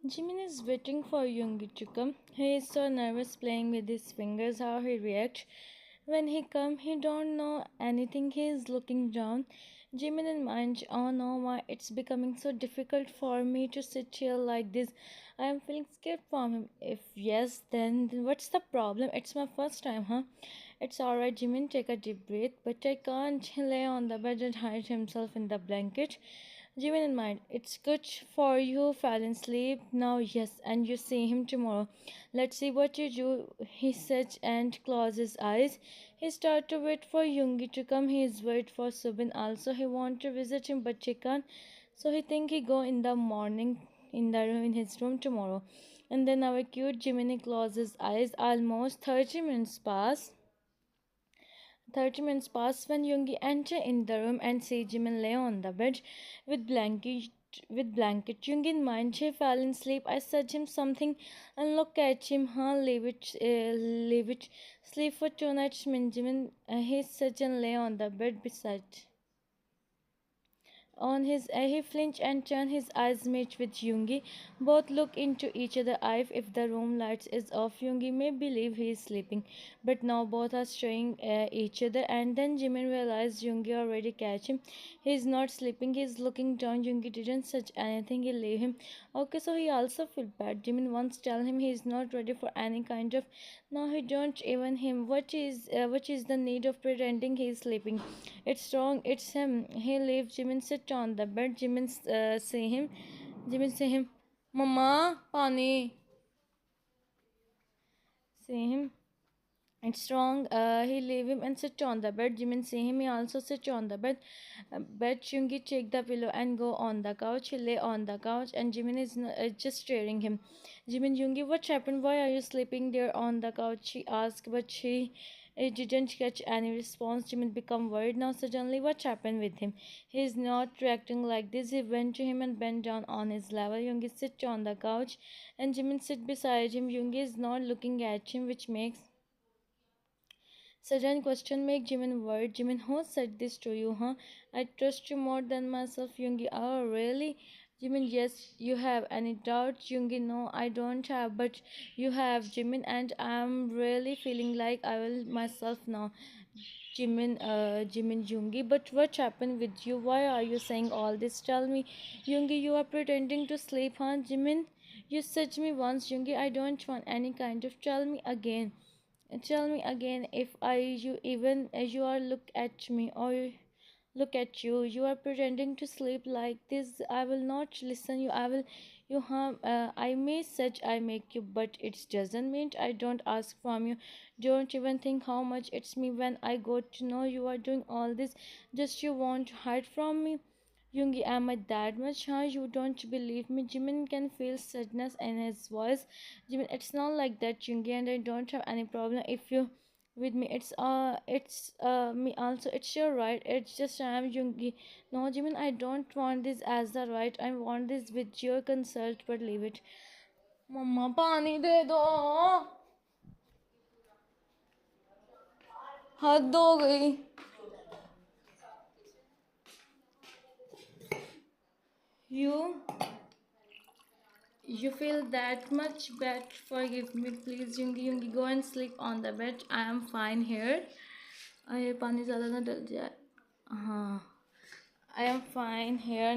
Jimin is waiting for Yoongi to come. He is so nervous playing with his fingers how he reacts. When he come, he don't know anything. He is looking down. Jimin in mind, oh no, why it's becoming so difficult for me to sit here like this. I am feeling scared from him. If yes, then what's the problem? It's my first time, huh? It's alright, Jimin, take a deep breath. But I can't lay on the bed and hide himself in the blanket. Jimin in mind, it's good for you fell in sleep now, yes, and you see him tomorrow. Let's see what you do, he said and closed his eyes. He started to wait for Yoongi to come. He is wait for Subin also. He want to visit him but he can't. So he think he go in the morning in his room tomorrow. And then our cute Jiminy closes his eyes. Almost 30 minutes pass. 30 minutes pass when Yoongi enter in the room and see Jimin lay on the bed with blanket. Yoongi in mind, he fell in sleep. I said him something and look at him, huh? Leave it. Sleep for 2 nights, Jimin. He said and lay on the bed beside. On his he flinched and turned his eyes met with Yoongi. Both look into each other eyes. If the room lights is off, Yoongi may believe he is sleeping. But now both are staring at each other and then Jimin realized Yoongi already catch him. He is not sleeping, he is looking down. Yoongi didn't touch anything, he leave him. Okay, so he also feel bad. Jimin once tell him he is not ready for any kind of now he don't even him. What is the need of pretending he is sleeping? It's wrong, it's him. He leave Jimin sit on the bed. Jimin say him, Mama, Pani. Say him. It's wrong. He leave him and sit on the bed. Jimin see him. He also sit on the bed. Bed Chungi take the pillow and go on the couch. He lay on the couch and Jimin is just staring him. Jimin Jungi, what happened? Why are you sleeping there on the couch? She asked, but she didn't catch any response. Jimin become worried now. Suddenly, what happened with him? He is not reacting like this. He went to him and bent down on his level. Jungi sit on the couch and Jimin sit beside him. Jungi is not looking at him, which makes sudden question make Jimin worried. Jimin, who said this to you, huh? I trust you more than myself, Yoongi. Oh, really? Jimin, yes, you have. Any doubt, Yoongi? No, I don't have, but you have, Jimin, and I'm really feeling like I will myself now. Jimin, Yoongi. But what happened with you? Why are you saying all this? Tell me, Yoongi, you are pretending to sleep, huh? Jimin, you said me once, Yoongi. I don't want any kind of. Tell me again. Tell me again if I you even as you are look at me or look at you. You are pretending to sleep like this. I will not listen you. I will you harm I may such I make you, but it doesn't mean I don't ask from you. Don't even think how much it's me when I got to know you are doing all this. Just you want to hide from me. Yoongi, am I that much high? You don't believe me? Jimin can feel sadness in his voice. Jimin, it's not like that, Yoongi, and I don't have any problem if you with me. It's me also. It's your right. It's just I am Yoongi. No, Jimin, I don't want this as the right. I want this with your consent, but leave it. मम्मा पानी दे दो हद हो गई you You feel that much bad? Forgive me, please, Yungi. Yungi, go and sleep on the bed. I am fine here. ये पानी ज़्यादा ना डल जाए हाँ I am fine here.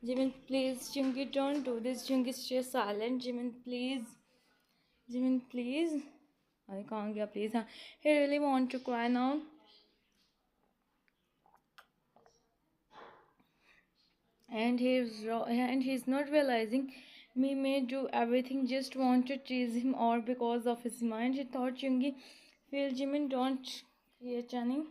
Jimin, please, Yungi, don't do this. Yungi, stay silent. Jimin, please. Jimin, please. I can't get please. हाँ He really want to cry now. And he's not realizing me may do everything just want to tease him or because of his mind. He thought Yungi feel Jimin don't create any.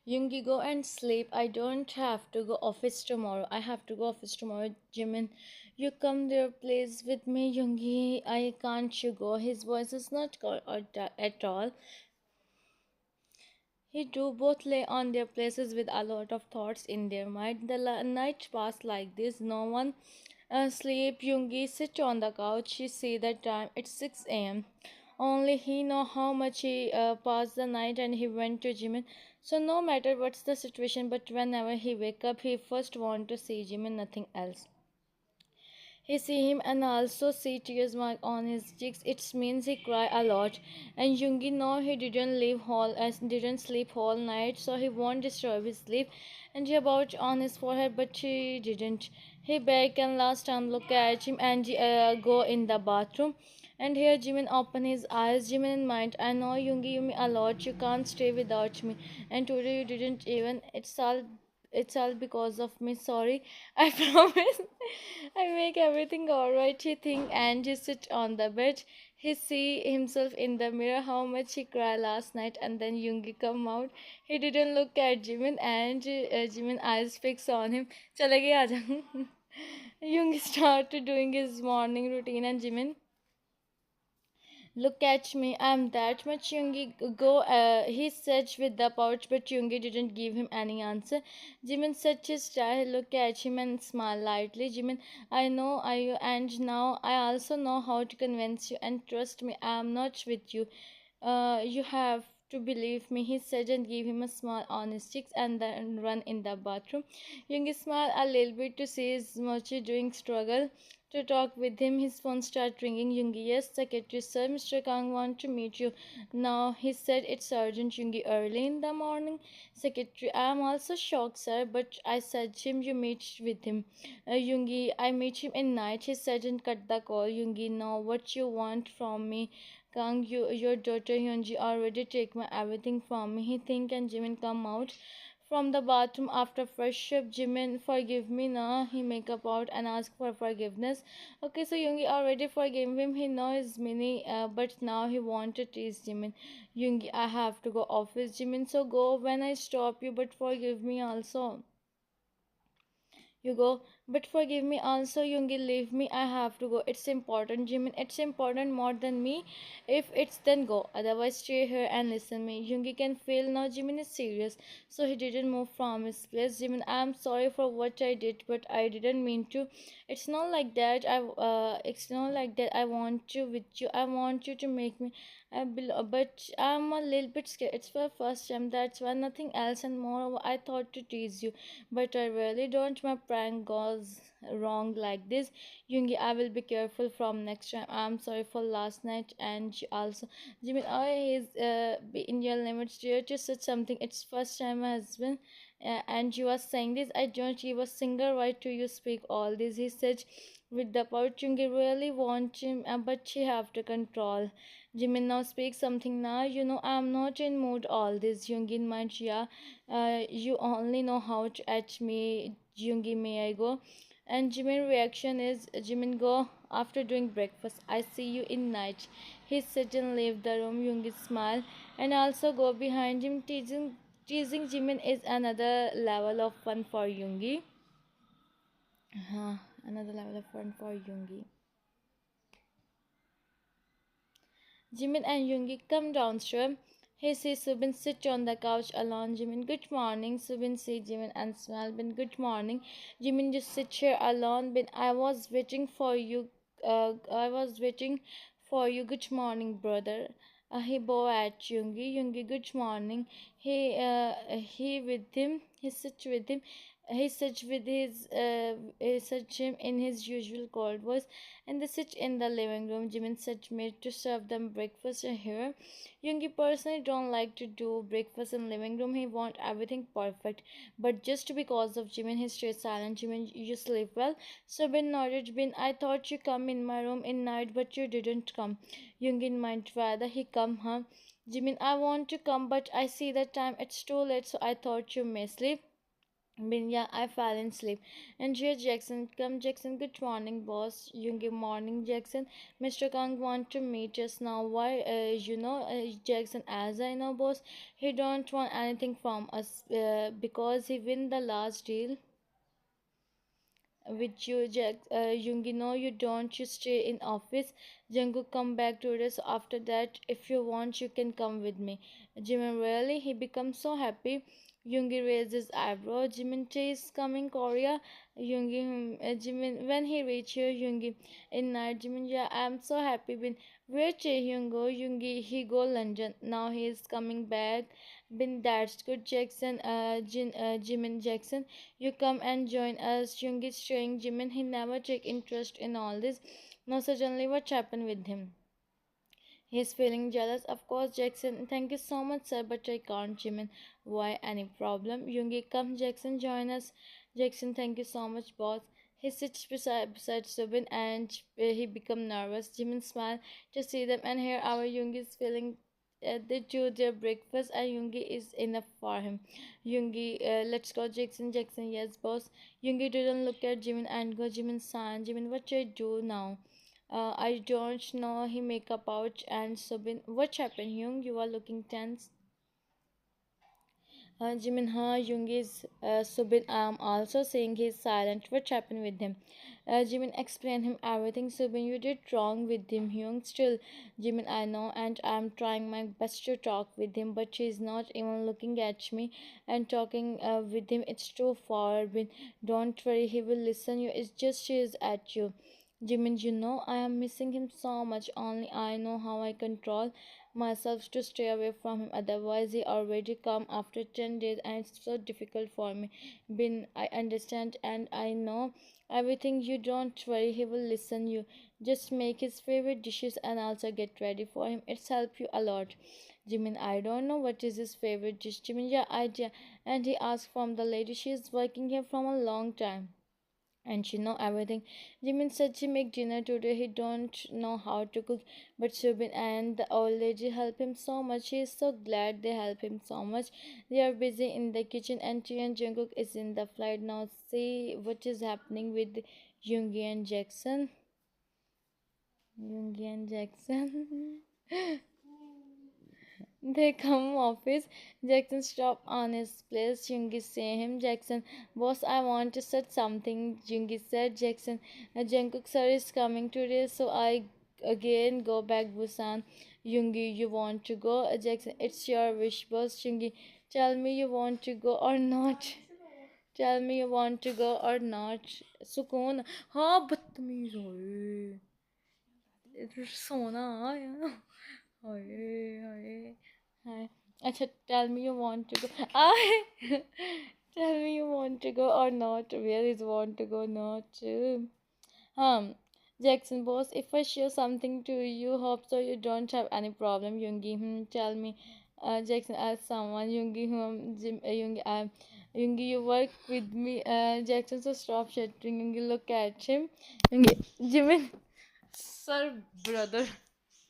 Yungi, go and sleep. I don't have to go office tomorrow. I have to go office tomorrow. Jimin, you come there please with me. Yungi, I can't you go. His voice is not called at all. He do both lay on their places with a lot of thoughts in their mind. The night passed like this. No one sleep. Yungi sit on the couch. She see the time. It's 6 a.m. Only he know how much he passed the night and he went to Jimin. So no matter what's the situation, but whenever he wake up, he first want to see Jimin, nothing else. He see him and also see tears mark on his cheeks. It means he cry a lot. And Yoongi know he didn't leave hall as didn't sleep whole night, so he won't disturb his sleep. And he about on his forehead, but she didn't. He back and last time look at him and go in the bathroom. And here Jimin open his eyes. Jimin in mind, I know Yoongi you me a lot. You can't stay without me. And today you didn't even. It's all because of me. Sorry. I promise. I make everything alright, he think, and he sit on the bed. He see himself in the mirror how much he cried last night, and then Yoongi come out. He didn't look at Jimin, and Jimin eyes fixed on him. चले गए आजा. Yoongi started doing his morning routine, and Jimin look at me, I'm that much Yoongi. Go, he said with the pouch, but Yoongi didn't give him any answer. Jimin said his style, look at him and smile lightly. Jimin, I know I and now I also know how to convince you and trust me, I'm not with you. You have to believe me, he said and gave him a smile on his cheeks and then run in the bathroom. Yoongi smiled a little bit to see his mochi doing struggle to talk with him. His phone started ringing. Yoongi, yes, secretary, sir. Mr. Kang want to meet you. Now, he said it's urgent, Yoongi, early in the morning. Secretary, I am also shocked, sir, but I said him you meet with him. Yoongi, I meet him in night. He said and cut the call. Yoongi, now what you want from me? Kang, your daughter Hyunji already take my everything from me. He think and Jimin come out from the bathroom after fresh up. Jimin, forgive me now. He make up out and ask for forgiveness. Okay, so Yoongi already forgave him. He knows many, but now he want to tease Jimin. Yoongi, I have to go office. Jimin, so go when I stop you, but forgive me also. You go, but forgive me also, Yoongi, leave me. I have to go. It's important, Jimin. It's important more than me. If it's then go. Otherwise, stay here and listen me. Yoongi can feel now Jimin is serious. So he didn't move from his place. Jimin, I'm sorry for what I did, but I didn't mean to. It's not like that. It's not like that. I want you with you. I want you to make me but I'm a little bit scared. It's for first time. That's why nothing else and more. I thought to tease you, but I really don't. My prank goes wrong like this. Yoongi, I will be careful from next time. I'm sorry for last night and also Jimmy. I is be in your limits. Dear, just said something. It's first time my husband. And you are saying this. I don't give a single right to you speak all this. He said with the power. Yoongi really want him, but she have to control. Jimin now speak something now. You know I'm not in mood all this. Yoongi mind, yeah. You only know how to at me. Yoongi, may I go? And Jimin reaction is Jimin go after doing breakfast. I see you in night. He sit and leave the room. Yoongi smile and also go behind him. Teasing Jimin is another level of fun for Yoongi. Another level of fun for Yoongi. Jimin and Yoongi come downstairs. He sees Subin sit on the couch alone. Jimin, good morning. Subin sees Jimin and smile. Bin, good morning. Jimin just sit here alone. Bin, I was waiting for you. I was waiting for you. Good morning, brother. He bow at Yoongi. Yoongi, good morning. He with him. He sits with him. He sits him in his usual cold voice, and they sit in the living room. Jimin said made to serve them breakfast here. Yoongi personally don't like to do breakfast in living room. He want everything perfect. But just because of Jimin, he stays silent. Jimin, you sleep well? So Bin nodded. Bin, I thought you come in my room in night, but you didn't come. Yoongi might rather he come, huh? Jimin, I want to come, but I see the time. It's too late, so I thought you may sleep. Binya, I fell in sleep. And here Jackson, come Jackson, good morning, boss. Yoongi, morning, Jackson. Mr. Kang want to meet us now. Why, Jackson, as I know, boss, he don't want anything from us because he win the last deal with you, Jack. Yoongi, no, you don't. You stay in office. Jungkook come back today. So after that, if you want, you can come with me. Jimin really, he becomes so happy. Yoongi raises eyebrow. Jimin is coming Korea. Jimin when he reach here, Yoongi in night. Jimin, yeah, I'm so happy. When where Chaehyun go? Yoongi he go London. Now he is coming back, Bin, that's good, Jackson. Jimin, Jackson, you come and join us. Jung is showing Jimin he never take interest in all this. Now suddenly, what happened with him? He's feeling jealous. Of course, Jackson. Thank you so much, sir, but I can't, Jimin. Why? Any problem? Yoongi, come, Jackson, join us. Jackson, thank you so much, boss. He sits beside Subin and he become nervous. Jimin smile to see them and hear our Yoongi is feeling. They do their breakfast and Yoongi is enough for him. Yoongi, let's go, Jackson. Jackson, yes, boss. Yoongi didn't look at Jimin and go, Jimin, san. Jimin, what should I do now? I don't know. He make a pouch and Subin. What happened, Hyung? You are looking tense. Jimin, Jung is Subin. I am also saying he's silent. What happened with him? Jimin, explain him everything. Subin, you did wrong with him. Hyung, still, Jimin, I know, and I'm trying my best to talk with him, but she's not even looking at me. And talking with him, it's too far. Don't worry, he will listen. You, it's just she is at you. Jimin, you know, I am missing him so much. Only I know how I control myself to stay away from him. Otherwise, he already come after 10 days, and it's so difficult for me. Bin, I understand and I know everything. You don't worry, he will listen you. Just make his favorite dishes and also get ready for him. It's help you a lot. Jimin, I don't know what is his favorite dish. Jimin, yeah, idea. And he asked from the lady. She is working here from a long time and she know everything. Jimin said she make dinner today. He don't know how to cook, but Subin and the old lady help him so much. He is so glad they help him so much. They are busy in the kitchen, and Chi and Jungkook is in the flight now. See what is happening with Yoongi and Jackson. Yoongi and Jackson. They come office. Jackson stop on his place. Jungi say him. Jackson, boss, I want to say something. Jungi said. Jackson, Jungkook sir is coming today, so I again go back Busan. Jungi, you want to go? Jackson, it's your wish, boss. Jungi, tell me you want to go or not. Tell me you want to go or not. सुकून हाँ बदतमीज होए सोना आया हाय हाय Hi. Acha, tell me you want to go. I tell me you want to go or not. Where is want to go? Not. Jackson boss, if I share something to you, hope so you don't have any problem. Yoongi, tell me. Jackson ask someone. Yoongi, Yoongi, Yoongi, you work with me. Jackson, so stop chatting. Yoongi, look at him. Yoongi, Jimin, sir, brother.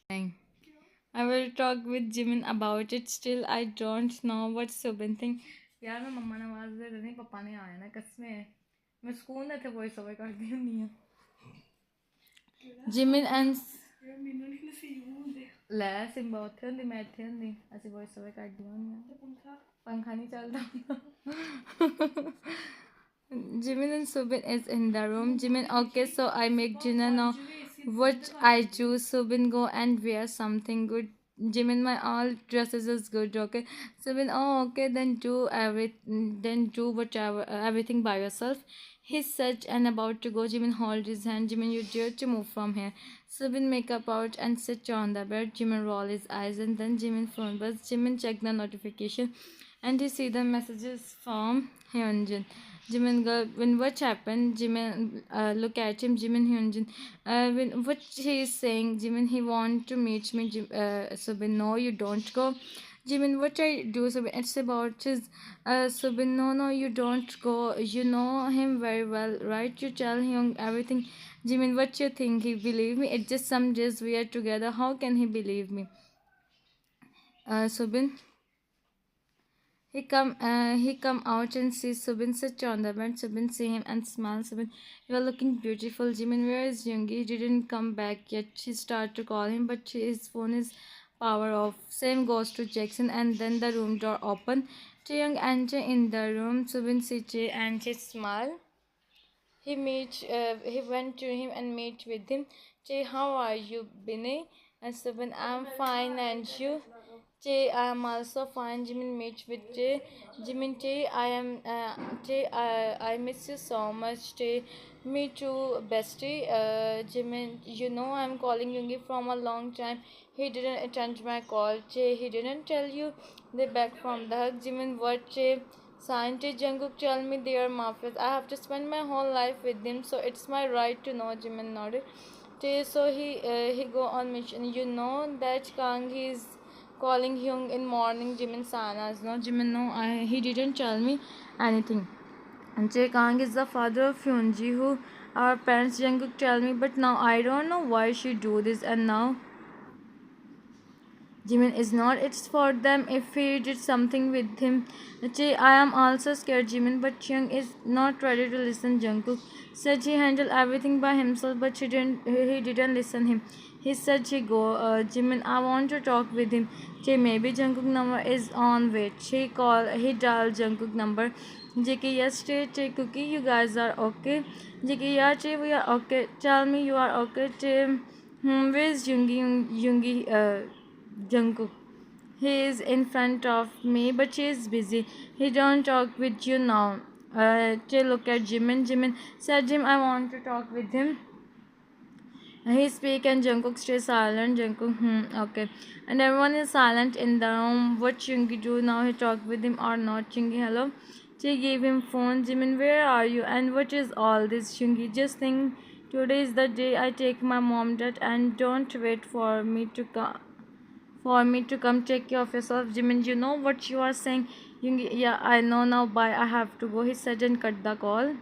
Fine. I will talk with Jimin about it. Still, I don't know what Subin think. यार मैं मम्मा ने आवाज दे देनी पापा ने आया ना कसमें मैं ਸਕੂਨ ਇੱਥੇ ਵੌਇਸ ਓਵਰ ਕਰਦੀ ਹੁੰਦੀ ਆ ਜਿਮਿਨ ਐਂਡ ਮੈਨੂੰ ਨਹੀਂ ਨਸੀਬ ਹੁੰਦੇ ਲੈ ਸਿੰਬਾ ਉੱਥੇ ਹੁੰਦੀ ਮੈਂ ਇੱਥੇ ਹੁੰਦੀ ਅਸੀਂ ਵੌਇਸ ਓਵਰ ਕਰਦੀਆਂ ਹੁੰਦੀਆਂ ਪੰਖਾ ਨਹੀਂ ਚੱਲਦਾ Jimin and Subin is in the room. Jimin, okay, so I make dinner now. What I do, Subin, go and wear something good. Jimin, my all dresses is good, okay. Subin, oh, okay, then do whatever, everything by yourself. He said and about to go. Jimin hold his hand. Jimin, you dare to move from here. Subin make up out and sit on the bed. Jimin roll his eyes and then Jimin phone buzz. Jimin check the notification and he see the messages from Hyunjin. Jimin go when what happened? Jimin look at him. Jimin Hyunjin. When what he is saying? Jimin he want to meet me. Subin no you don't go. Jimin what I do? Subin it's about his. Subin no you don't go. You know him very well, right? You tell him everything. Jimin what you think? He believe me? It's just some days we are together. How can he believe me? Subin. He come out and sees Subin sit on the bed. Subin see him and smiles. Subin, you are looking beautiful. Jimin, where is Yoongi? He didn't come back yet. She started to call him, but his phone is power off. Same goes to Jackson, and then the room door open. Taeyong enter in the room. Subin see Jae and she smile. He went to him and meet with him. Jae, how are you, Binny? And Subin, I'm fine, and you? Che, I am also fine. Jimin meets with Che. Jimin, Che, Che, I miss you so much. Che, me too, bestie. Jimin, you know I'm calling Yoongi from a long time. He didn't attend my call. Che, he didn't tell you. They back from the hug. Jimin, what? Che, sign. Che, Jungkook, tell me they are mafias. I have to spend my whole life with them, so it's my right to know. Jimin nodded. Che, so he go on mission. You know that Kang is calling Hyung in morning. Jimin Sanas. No, Jimin, no, he didn't tell me anything. And Jae Kang is the father of Hyunji, who our parents Jungkook tell me, but now I don't know why she do this. And now Jimin is not. It's for them if he did something with him. Che, I am also scared, Jimin, but Hyung is not ready to listen. Jungkook said he handled everything by himself, but he didn't listen him. He said he go. Jimin, I want to talk with him. Che, maybe Jungkook number is on. Wait, he dialed Jungkook number. JK, yes, Che, Cookie, you guys are okay. JK, yeah, Che, we are okay. Tell me you are okay. Che, where's Jungkook. He is in front of me, but she is busy. He don't talk with you now. They look at Jimin. Jimin said, Jim, I want to talk with him. He speak and Jungkook stay silent. Jungkook, okay. And everyone is silent in the room. What Chungi do now? He talk with him or not? Chungi, hello. She gave him phone. Jimin, where are you? And what is all this? Chungi, just think. Today is the day I take my mom dad and don't wait for me to come take care of yourself. Jimin, you know what you are saying? Yoongi, yeah, I know now. Bye. I have to go. He said and cut the call.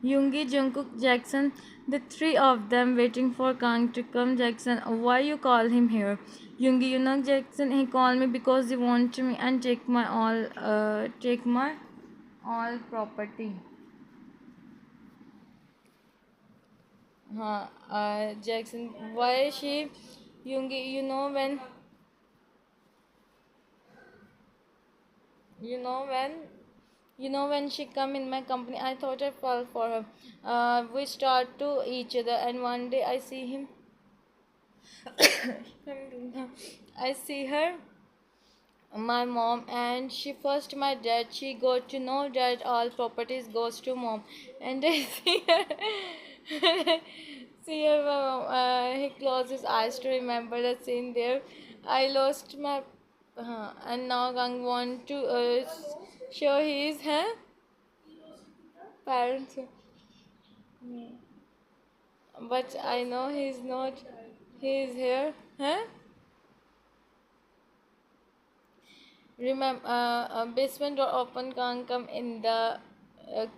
Yoongi, Jungkook, Jackson, the three of them waiting for Kang to come. Jackson, why you call him here? Yoongi, you know Jackson, he called me because he wanted me and take my all property. Jackson, why she? Yoongi, you know when when she come in my company, I thought I fall for her. We start to each other, and one day I see him. I see her, my mom, and she first my dad. She got to know that all properties goes to mom, and I see her. See her, my mom. He closed his eyes to remember the scene there. I lost my, and now Gang want to show his parents. But I know he's not. He's here. Remember, basement door open. Can't come in the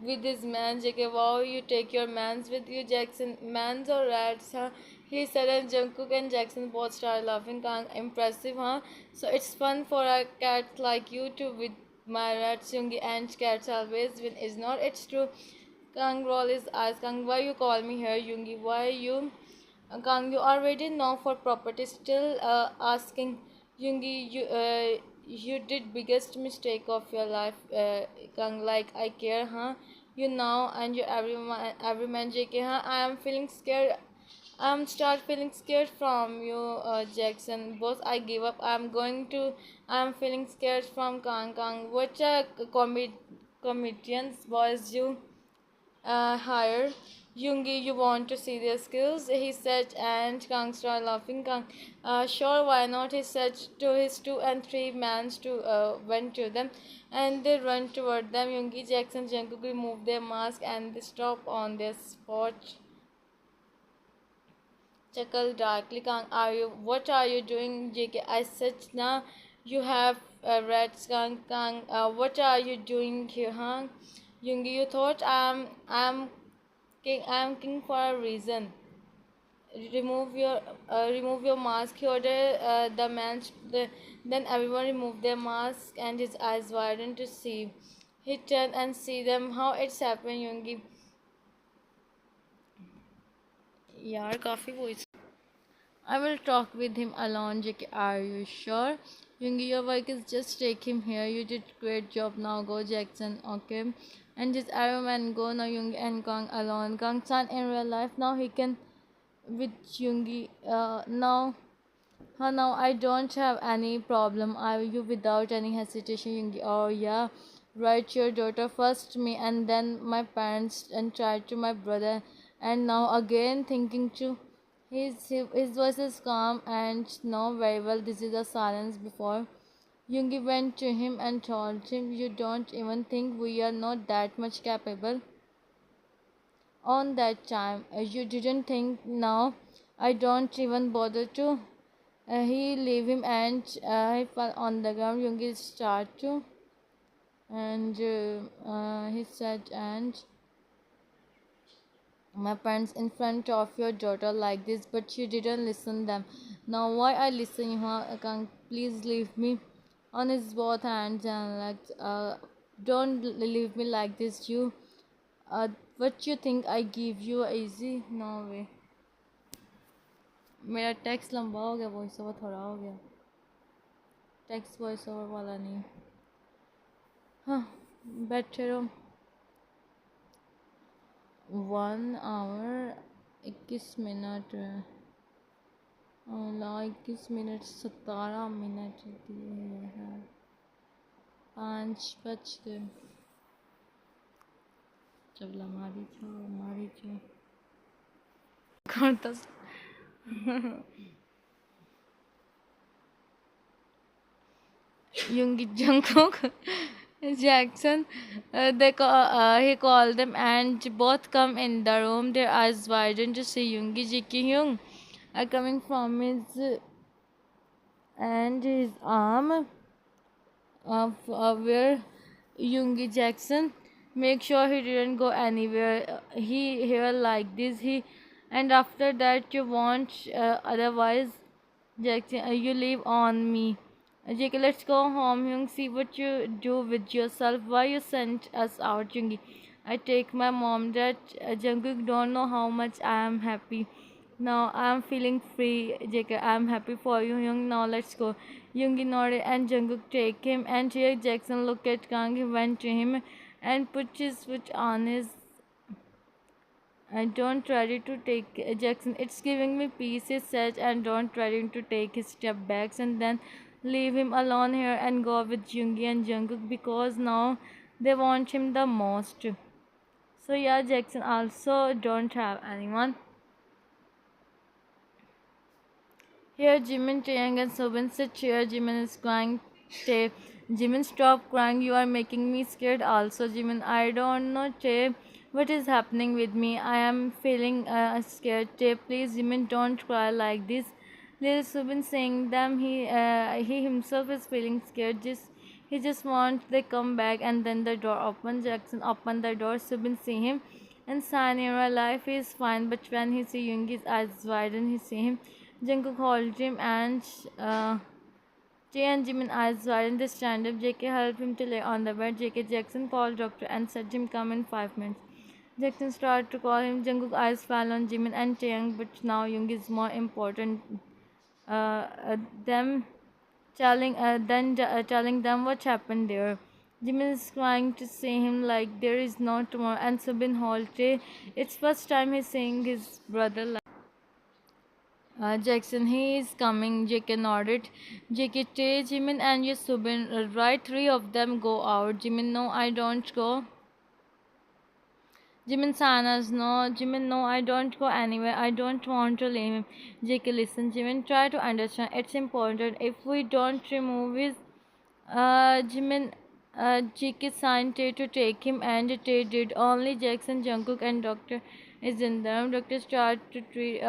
with his man. JK, wow, you take your mans with you, Jackson. Mans or rats, huh? He said, and Jungkook and Jackson both started laughing. Kang, impressive, huh? So it's fun for a cat like you to with my rats, Yoongi, and cats always win. Is not? It's true. Kang roll his eyes. Kang, why you call me here, Yoongi? Why you? Kang, you already know for property. Still asking, Yoongi, you did biggest mistake of your life. Kang, like I care, huh? You know, and you every man, JK, huh? I am feeling scared. I'm start feeling scared from you, Jackson. Boss, I give up. I'm feeling scared from Kang Kang. What a comedians, boys, you hire. Yoongi, you want to see their skills? He said, and Kang started laughing. Kang, sure, why not? He said to his 2 and 3 men to went to them, and they run toward them. Yoongi, Jackson, Jungkook removed their mask and they stopped on their spot. Chuckled darkly. Kang, what are you doing, JK? I said, now you have rats, Kang. Kang, what are you doing here, huh? Yoongi, you thought I'm king for a reason. Remove your mask. He ordered then everyone removed their mask and his eyes widened to see. He turned and see them. How it's happened, Yoongi? यार काफी voice. I will talk with him alone. JK, are you sure? Yoongi, your work is just take him here. You did great job. Now go, Jackson. Okay. And just everyone go now. Yoongi and Kang alone. Kang Chan in real life now he can with Yoongi. Now Now I don't have any problem. I you without any hesitation. Oh yeah, right. Your daughter first me and then my parents and tried to my brother, and now again thinking to. His voice is calm and know very well this is a silence before. Yungi went to him and told him, "You don't even think we are not that much capable on that time. You didn't think now. I don't even bother to." He leave him and he fell on the ground. Yungi started to and he said, "And my parents in front of your daughter like this, but you didn't listen them. Now why I listen you? Can't please leave me on his both hands and like don't leave me like this. You what you think I give you easy? No way." मेरा text लंबा हो गया, voice over थोड़ा हो गया, text voice over वाला नहीं। हाँ, बैठे रहो। 1 आवर 21 मिनट 21 मिनट 17 मिनट दिए हैं। 5 बज गए। चबला मारी छो करता Yoongi Jungkook, Jackson. He called them and both come in the room. Their eyes widened to see Yoongi Jiki Hyung coming from his and his arm where Yoongi Jackson. Make sure he didn't go anywhere. He here like this. He and after that you won't. Otherwise, Jackson, you leave on me. JK, let's go home. Young, see what you do with yourself. Why you sent us out, Yoongi? I take my mom. That Jungkook don't know how much I am happy. Now I am feeling free, JK. I am happy for you, Young. Now let's go. Yoongi nodded and Jungkook take him. And here Jackson looked at Kang. He went to him and put his foot on his. And don't try to take Jackson. It's giving me peace, he said, and don't try to take his step backs and then leave him alone here and go with Jungi and Jungkook because now they want him the most. So yeah, Jackson also don't have anyone. Here Jimin, Taeyang and Sobin sit here. Jimin is crying. Tae. Jimin, stop crying. You are making me scared also. Jimin, I don't know, Tae. What is happening with me? I am feeling scared. Tae, please, Jimin, don't cry like this. Little Subin saying them he himself is feeling scared. He just wants they come back and then the door open. Jackson open the door. Subin see him and Sanira life is fine, but when he see Yoongi's eyes widen, he see him. Jungkook hold him and Jay and Jimin eyes widen. They stand up. JK help him to lay on the bed. JK Jackson called doctor and said him come in 5 minutes. Jackson started to call him. Jungkook eyes fell on Jimin and Taeyang, but now Young is more important. Them telling them what happened there. Jimin is crying to see him like there is no tomorrow, and Subin halted. It's first time he's seeing his brother like. Jackson, he is coming. JK nodded. JK, Tae, Jimin, and yes, Subin. Right, three of them go out. Jimin, no, I don't go. Jimin Sanas, no. Jimin, no, I don't go anywhere. I don't want to leave him. JK, listen, Jimin, try to understand. It's important. If we don't remove his. Jimin, JK signed Tay to take him, and Tay did. Only Jackson, Jungkook, and Doctor is in them. Doctor started to treat.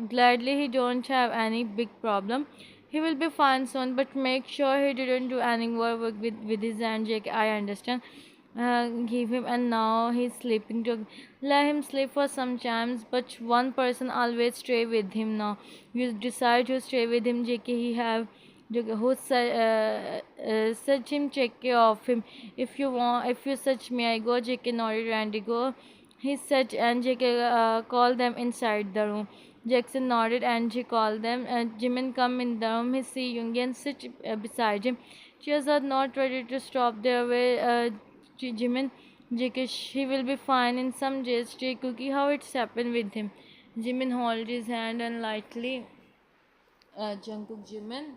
Gladly, he don't have any big problem. He will be fine soon, but make sure he didn't do any more work with his hand. JK, I understand. Give him, and now he's sleeping. To let him sleep for some times, but one person always stay with him. Now you decide to stay with him. JK, he have who such him take care of him. If you want, if you search me, I go. JK nodded. Randy go. He said, and JK called them inside the room. Jackson nodded and he called them. Jimin come in the room. He see Yoongi and sit beside him. Cheers are not ready to stop their way. Jimin, JK, he will be fine in some days. Cookie, how it's happened with him. Jimin hold his hand and lightly Jungkook, Jimin,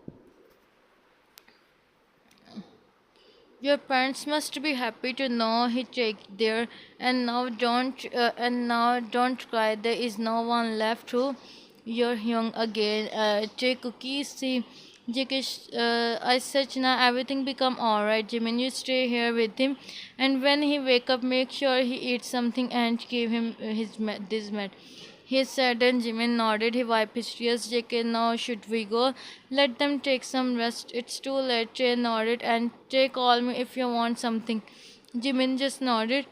your parents must be happy to know he checked there, and now don't cry. There is no one left who you're young again. Take cookies, see. Jikish, I said now everything become alright. Jimin, you stay here with him, and when he wake up, make sure he eats something and give him this med. He said, and Jimin nodded. He wiped his tears. JK, now should we go? Let them take some rest. It's too late. Jay nodded. And Jay, call me if you want something. Jimin just nodded.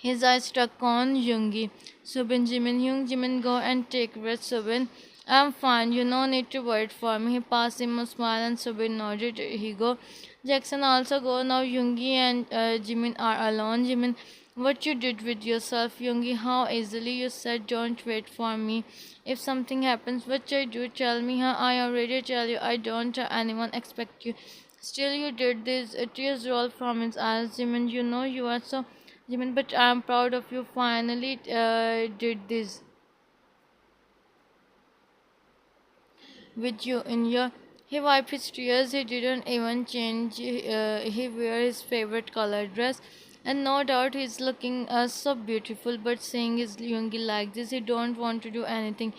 His eyes stuck on Yoongi. Subin, Jimin, Hyung, Jimin, go and take rest. Subin, I'm fine. You no need to wait for me. He passed him a smile and Subin nodded. He go. Jackson also go. Now Yoongi and Jimin are alone. Jimin, what you did with yourself, Yoongi? How easily you said don't wait for me. If something happens, what I do, tell me. Huh? I already tell you. I don't anyone expect you. Still, you did this. Tears roll from his eyes. Jimin, you know you are so. Jimin, but I'm proud of you. Finally, did this with you in your. He wiped his tears. He didn't even change. He wear his favorite color dress, and no doubt he's looking so beautiful. But seeing his Yoongi like this, he don't want to do anything.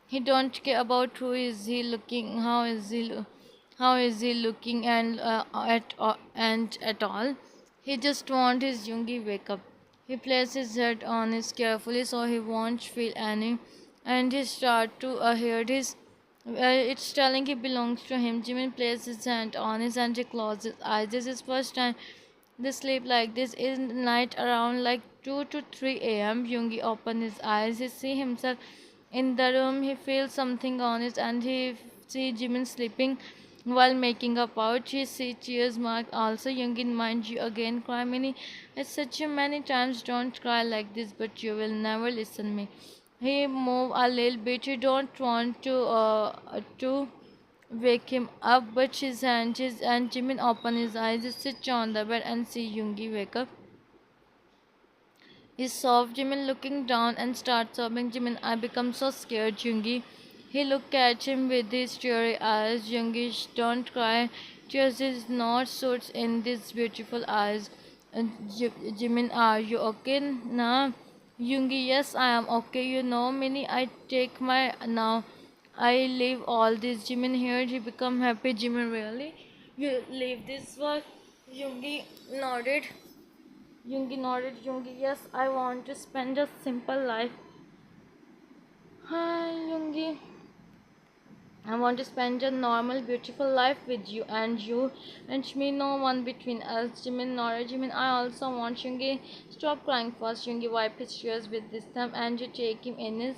He don't care about who is he looking, how is he looking, and at all. He just want his Yoongi wake up. He places his head on his carefully so he won't feel any, and he start to hear his. It's telling he belongs to him. Jimin places his hand on his and he closes his eyes. This is first time they sleep like this. In night around like 2 to 3 a.m. Yoongi open his eyes. He see himself in the room. He feels something on it and he see Jimin sleeping while making up out. He see tears mark also. Youngin, mind you again cry many. I said you many times don't cry like this, but you will never listen me. He move a little bit. He don't want to wake him up, but his and Jimin open his eyes. He sit on the bed and see Yoongi wake up. He sobbed. Jimin looking down and start sobbing. Jimin, I become so scared, Jungi. He looked at him with his teary eyes. Jungi, don't cry. Tears is not suits in these beautiful eyes. Jimin, are you okay? Nah. Jungi, yes, I am okay. You know, Minnie, I take my now. I leave all this. Jimin here. He become happy. Jimin, really? You leave this work? Jungi nodded. Yoongi nodded. Yoongi, yes, I want to spend a simple life. Hi, Yoongi. I want to spend a normal, beautiful life with you and me, no one between us. Jimin nodded. Jimin, I also want Yoongi. Stop crying first. Yoongi wipe his tears with this thumb and you take him in his.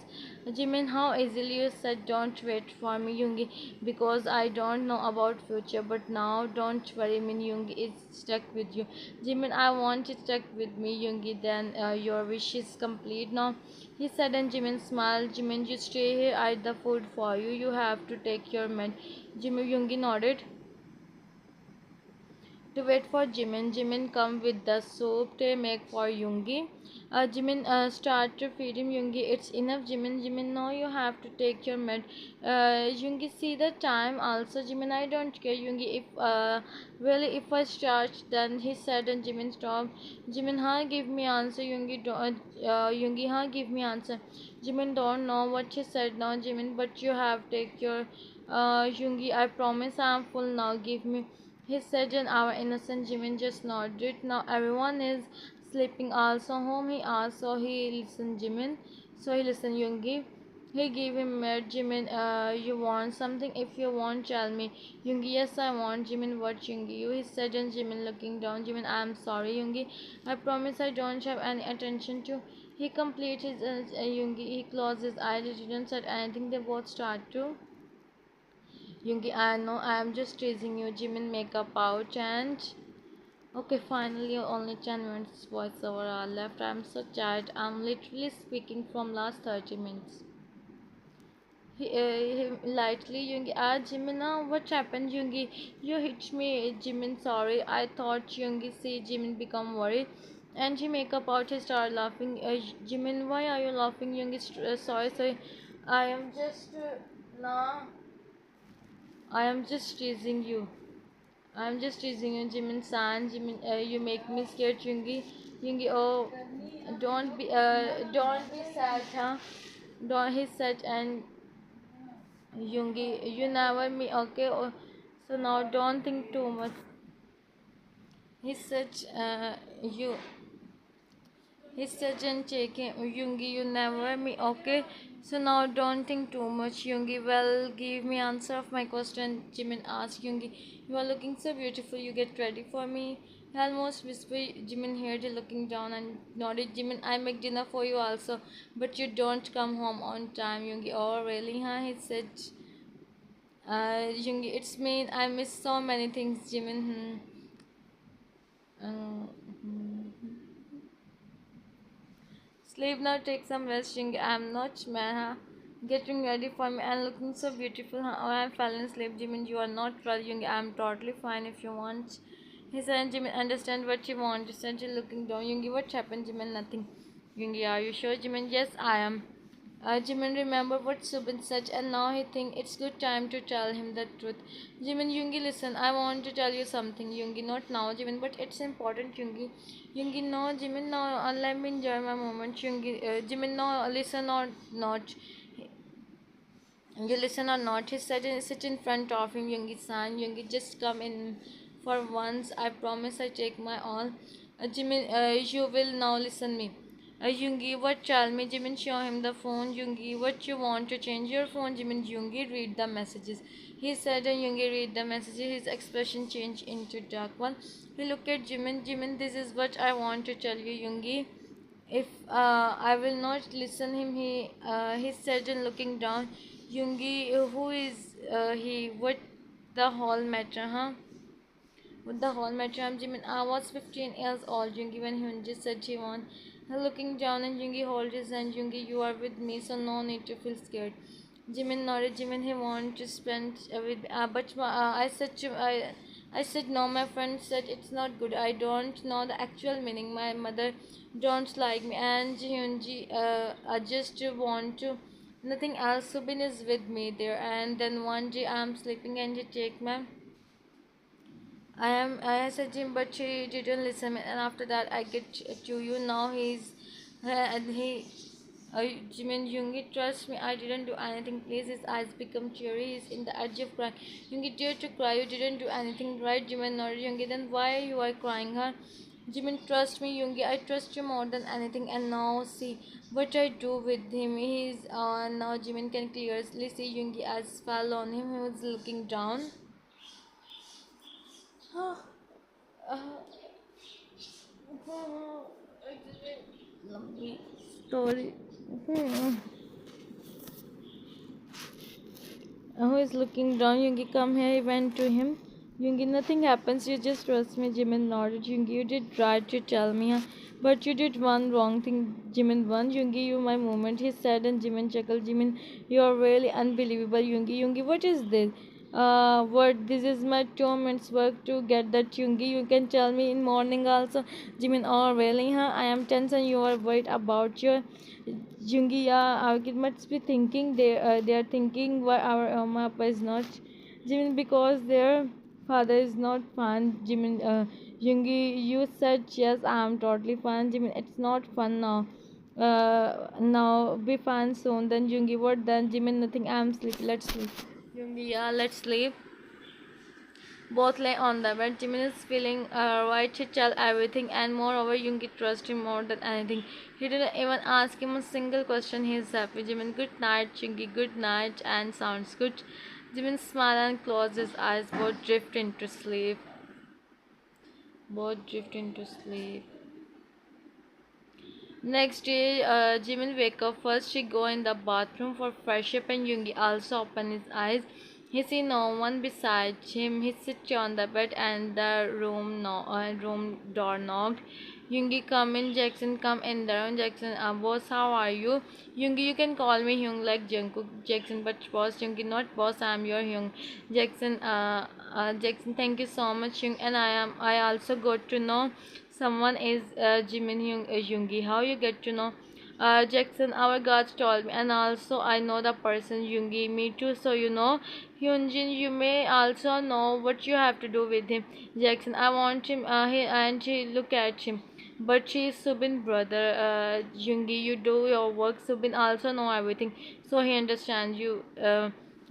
Jimin, how easily you said don't wait for me, Yoongi, because I don't know about future, but now don't worry, me, Yoongi is stuck with you. Jimin, I want you stuck with me, Yoongi. Then your wish is complete now. He said, and Jimin smiled. Jimin, you stay here, I eat the food for you. You have to take your med. Jimin Yoongi nodded to wait for Jimin. Jimin come with the soup they make for Yoongi. Jimin start to feed him. Yoongi, it's enough. Jimin, no, you have to take your med. Yoongi, see the time also. Jimin, I don't care. Yoongi, if I start, then he said, and Jimin stopped. Jimin, huh, give me answer. Yoongi, huh, give me answer. Jimin don't know what he said now. Jimin, but you have take your. Yoongi, I promise I am full now. Give me. He said, and our innocent Jimin just nodded. Now everyone is sleeping also home. He asked, so he listened Jimin. So he listened Yoongi. He gave him mad. Jimin, you want something? If you want, tell me. Yoongi, yes, I want. Jimin, what Yoongi? You? He said, and Jimin looking down. Jimin, I am sorry, Yoongi. I promise I don't have any attention to. He completed his Yoongi. He closed his eyes. He didn't say anything. They both start to. Yoongi, I know I am just teasing you. Jimin make a pouch and okay, finally only 10 minutes voiceover are left. I'm so tired. I'm literally speaking from last 30 minutes. He lightly, Yoongi, Jimin, what happened, Yoongi? You hit me, Jimin, sorry. I thought Yoongi see Jimin become worried. And he make up out, he start laughing. Jimin, why are you laughing? Yoongi, sorry. I am just, nah. I am just teasing you. I'm just teasing you, Jimin San. Jimin, you make me scared, Yungi. Yungi, oh, don't be sad, huh? Don't he said, and Yungi, you never me, okay? Oh, so now don't think too much. He said, you. His surgeon checking Yungi, you never me, okay? So now don't think too much, Yungi. Well, give me answer of my question. Jimin asked Yungi. You are looking so beautiful. You get ready for me. He almost whispered. Jimin heard he looking down and nodded. Jimin, I make dinner for you also, but you don't come home on time, Yungi. Oh really, huh? He said. Yungi, it's mean I miss so many things, Jimin. Hmm. Sleep now, take some rest, Shingi. I'm not man, huh? Getting ready for me and looking so beautiful, huh? Oh, I'm falling asleep, Jimin. You are not well, Yungi. I'm totally fine if you want. He said, Jimin, understand what you want. He said, you're looking down. Yungi, what happened, Jimin? Nothing. Yungi, are you sure, Jimin? Yes, I am. Jimin remember what Subin said and now he think it's good time to tell him the truth. Jimin, Yungi, listen, I want to tell you something. Yungi, not now, Jimin, but it's important, Yungi. Yungi, no, Jimin, no, let me enjoy my moment. Yungi, Jimin, no, listen or not. You listen or not. He said, sit in front of him, Yungi-san. Yungi, just come in for once. I promise I take my all. Jimin, you will now listen me. Yungi, what tell me? Jimin, show him the phone. Yungi, what you want to change your phone? Jimin, Yungi, read the messages. He said, Yungi, read the messages. His expression changed into dark one. He looked at Jimin. Jimin, this is what I want to tell you, Yungi. If I will not listen him, he said, and looking down, Yungi, who is he? What the whole matter, huh? What the whole matter? I'm Jimin. I was 15 years old, Yungi, when Hyunji said he won. Looking down, and Yungi hold his hand. Yungi, you are with me, so no need to feel scared. Jimin nodded. Jimin, he wanted to spend with, but I said no. My friend said it's not good. I don't know the actual meaning. My mother don't like me, and Hyunji, I just want to. Nothing else. Subin is with me there, and then one day I'm sleeping, and he take my I said him, but she didn't listen. And after that, I get to you now. And he, Jimin Yoongi, trust me, I didn't do anything. Please, his eyes become teary. He's in the edge of crying. Yoongi, dare to cry. You didn't do anything, right? Jimin nodded. Yoongi, then why you are crying, huh? Jimin, trust me, Yoongi. I trust you more than anything. And now see what I do with him. He's now Jimin can clearly see Yoongi eyes fell on him. He was looking down. Lovely story. Who is looking down? Yungi, come here. He went to him. Yungi, nothing happens. You just trust me. Jimin nodded. Yungi, you did right to tell me, huh? But you did one wrong thing. Jimin won. Yungi, you my moment. He said, and Jimin chuckled. Jimin, you are really unbelievable. Yungi, what is this? What? This is my 2 minutes work to get that, Yungi. You can tell me in morning also. Jimin, oh really, huh? I am tense and you are worried about your Jungi. Yeah, our kid must be thinking they are thinking why our Papa is not Jimin because their father is not fun. Jimin, Jungi, you said yes. I am totally fun. Jimin, it's not fun now. Now be fun soon. Then Jungi, what then? Jimin, nothing. I'm sleepy. Let's sleep. Jungi, yeah, let's sleep. Both lay on the bed. Jimin is feeling right to tell everything, and moreover, Yoongi trusts him more than anything. He didn't even ask him a single question. He is happy. Jimin, good night. Yoongi, good night, and sounds good. Jimin smiled and closed his eyes. Both drift into sleep. Both drift into sleep. Next day, Jimin wake up first. She go in the bathroom for fresh up, and Yoongi also open his eyes. He see no one beside him. He sits on the bed, and the room door knocked. Yoongi, come in. Jackson, come in the room. Jackson, boss, how are you? Yoongi, you can call me Hyung like Jungkook. Jackson, but boss, Yoongi, not boss. I am your Hyung. Jackson, Jackson, thank you so much, Hyung. And I also got to know someone is Jimin Yoongi. How you get to know? Jackson, our guards told me, and also I know the person Yoongi. Me too. So you know, Hyunjin, you may also know what you have to do with him. Jackson, I want him. He look at him. But she is Subin brother. Yoongi, you do your work. Subin also know everything, so he understands you.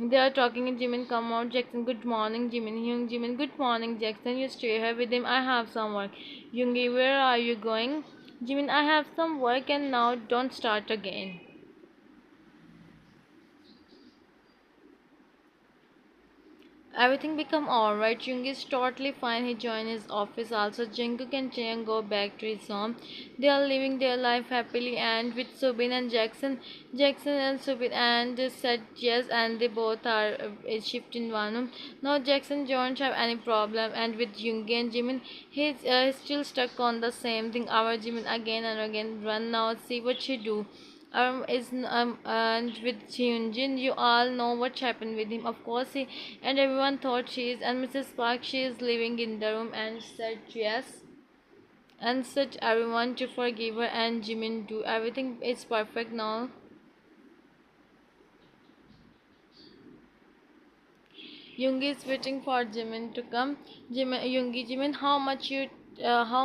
They are talking and Jimin come out. Jackson, good morning, Jimin. Hyung, Jimin, good morning, Jackson. You stay here with him. I have some work. Yoongi, where are you going? Jimin, I have some work and now don't start again. Everything become alright. Jung is totally fine. He joined his office also. Jungkook and Chaeyoung go back to his home. They are living their life happily and with Subin and Jackson. Jackson and Subin and said yes and they both are shift in one room. Now Jackson don't have any problem and with Yoongi and Jimin he's still stuck on the same thing. Our Jimin again and again run now see what she do is and with Hyunjin, you all know what happened with him. Of course, he and everyone thought she is. And Mrs. Park, she is living in the room and said yes. And said everyone to forgive her and Jimin do everything is perfect now. Yoongi is waiting for Jimin to come. Jimin, how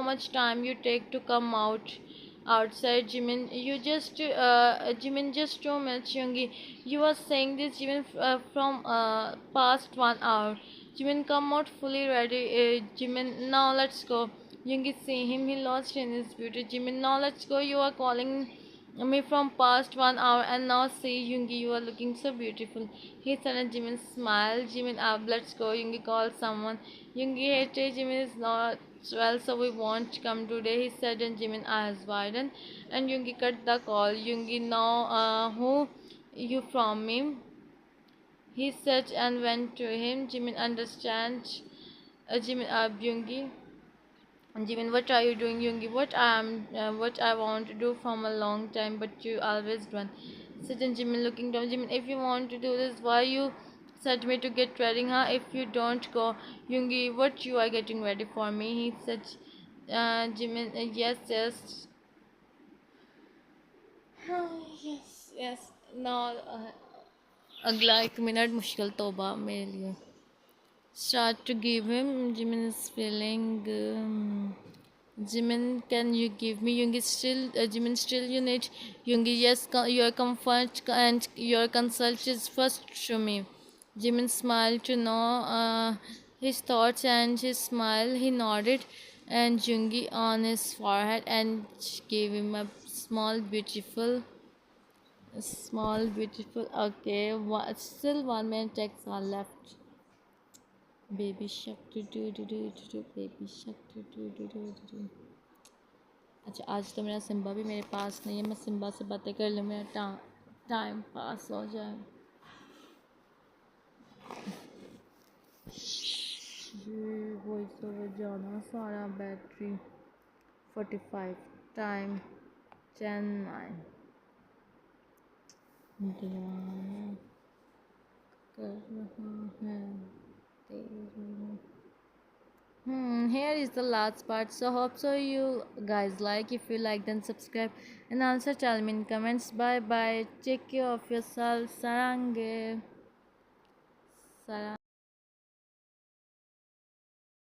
much time you take to come outside, Jimin? Jimin, just 2 minutes, Yoongi. You were saying this, Jimin, from past 1 hour. Jimin, come out fully ready. Jimin, now let's go. Yoongi, see him, he lost in his beauty. Jimin, now let's go. You are calling me from past 1 hour and now see Yoongi, you are looking so beautiful. He said and Jimin smiled. Jimin up, let's go. Yoongi called someone. Yoongi hated Jimin is not well, so we won't come today. He said and Jimin eyes widened and Yoongi cut the call. Yoongi, now who you from me? He said and went to him. Jimin understand. Jimin up, Yoongi. Jimin, what are you doing, Yoongi? What I want to do from a long time, but you always run. Sit and Jimin looking down. Jimin, if you want to do this, why you said me to get ready, huh? If you don't go, Yoongi, what you are getting ready for me? He said, Jimin, yes, yes. Yes. Now, अगला 1 minute मुश्किल तोबा मेरे लिए. Start to give him. Jimin is feeling. Jimin, can you give me? Yoongi still. Jimin still you need. Yoongi, yes. Your comfort and your consult is first to me. Jimin smiled to know his thoughts and his smile. He nodded and Yoongi on his forehead and gave him a small beautiful. Okay, still 1 minute text are left. Baby shark do baby shark do. अच्छा आज तो मेरा Simba भी मेरे पास नहीं है. मैं Simba से बातें कर लूँ, मेरा टाइम पास हो जाए. वॉइस ओवर जाना सारा. बैटरी 45. टाइम 10:09. दीवाना कर रहा है तेरे. Here is the last part. So hope so you guys like. If you like, then subscribe and also tell me in comments. Bye bye. Take care of yourself. Sarang.